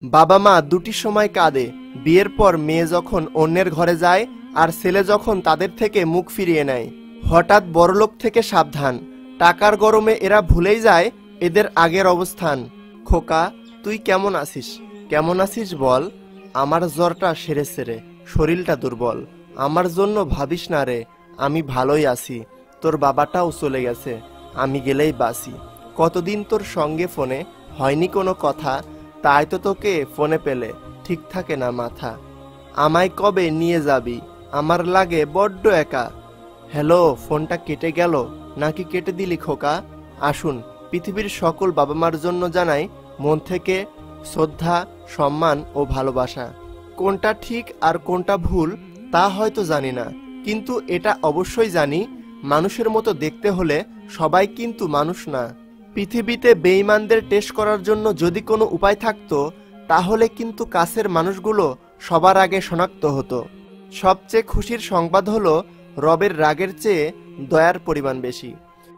বাবা মা দুটি সময় কাঁদে, বিয়ের পর মেয়ে যখন অন্যের ঘরে যায় আর ছেলে যখন তাদের থেকে মুখ ফিরিয়ে নেয়। হঠাৎ বড়লোক থেকে সাবধান, টাকার গরমে এরা ভুলেই যায় এদের আগের অবস্থান। খোকা, তুই কেমন আছিস? কেমন আছিস বল। আমার জ্বরটা সেরেছে রে, শরীরটা দুর্বল। আমার জন্য ভাবিস না রে, আমি ভালোই আছি। তোর বাবাটাও চলে গেছে, আমি গেলেই বাসি। কতদিন তোর সঙ্গে ফোনে হয়নি কোনো কথা, তাই তো তোকে ফোনে পেলে ঠিক থাকে না মাথা। আমায় কবে নিয়ে যাবি, আমার লাগে বড্ড একা। হ্যালো, ফোনটা কেটে গেল নাকি কেটে দিলি খোকা? আসুন, পৃথিবীর সকল বাবা মার জন্য জানাই মন থেকে শ্রদ্ধা, সম্মান ও ভালোবাসা। কোনটা ঠিক আর কোনটা ভুল তা হয়তো জানি না, কিন্তু এটা অবশ্যই জানি, মানুষের মতো দেখতে হলে সবাই কিন্তু মানুষ না। পৃথিবীতে বেঈমানদের টেস্ট করার জন্য যদি কোনো উপায় থাকতো, তাহলে কিন্তু কাছের মানুষগুলো সবার আগে শনাক্ত হতো। সবচেয়ে খুশির সংবাদ হলো, রবের রাগের চেয়ে দয়ার পরিমাণ বেশি।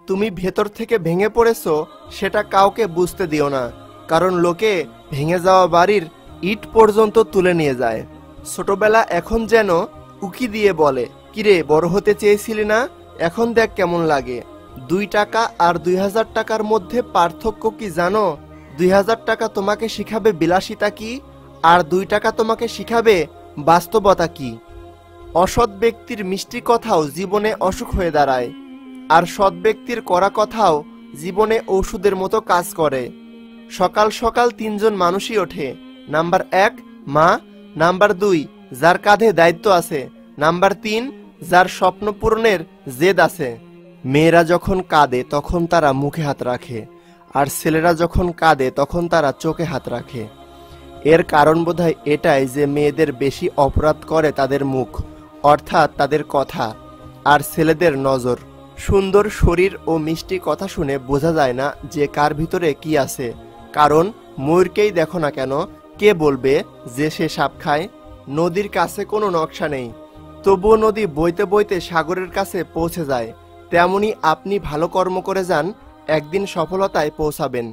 তুমি ভেতর থেকে ভেঙে পড়েছো, সেটা কাউকে বুঝতে দিও না, কারণ লোকে ভেঙে যাওয়া বাড়ির ইট পর্যন্ত তুলে নিয়ে যায়। ছোটবেলা এখন যেন উকি দিয়ে বলে, কিরে বড় হতে চেয়েছিলি না, এখন দেখ কেমন লাগে। 2 টাকা আর 2000 টাকার মধ্যে পার্থক্য কি জানো? 2000 টাকা তোমাকে শিখাবে বিলাসিতা কি, আর 2 টাকা তোমাকে শিখাবে বাস্তবতা কি। অসৎ ব্যক্তির মিষ্টি কথাও জীবনে অসুখ হয়ে দাঁড়ায়, আর সৎ ব্যক্তির কড়া কথাও জীবনে ঔষধের মতো কাজ করে। সকাল সকাল 3 জন মানুষই ওঠে। নাম্বার 1 মা, নাম্বার 2 যার কাঁধে দায়িত্ব আছে, নাম্বার 3 যার স্বপ্ন পূরণের জেদ আছে। মেয়েরা যখন কাঁদে তখন তারা মুখে হাত রাখে, আর ছেলেরা যখন কাঁদে তখন তারা চোখে হাত রাখে। এর কারণ বোধহয় এটাই যে মেয়েদের বেশি অপরাধ করে তাদের মুখ, অর্থাৎ তাদের কথা, আর ছেলেদের নজর। সুন্দর শরীর ও মিষ্টি কথা শুনে বোঝা যায় না যে কার ভিতরে কি আছে, কারণ ময়ূরকেই দেখো না কেন, কে বলবে যে সে সাপ খায়? নদীর কাছে কোনো নকশা নেই, তবুও নদী বইতে বইতে সাগরের কাছে পৌঁছে যায়। তেমনি আপনি ভালো কর্ম করে যান, একদিন সফলতায় পৌঁছাবেন।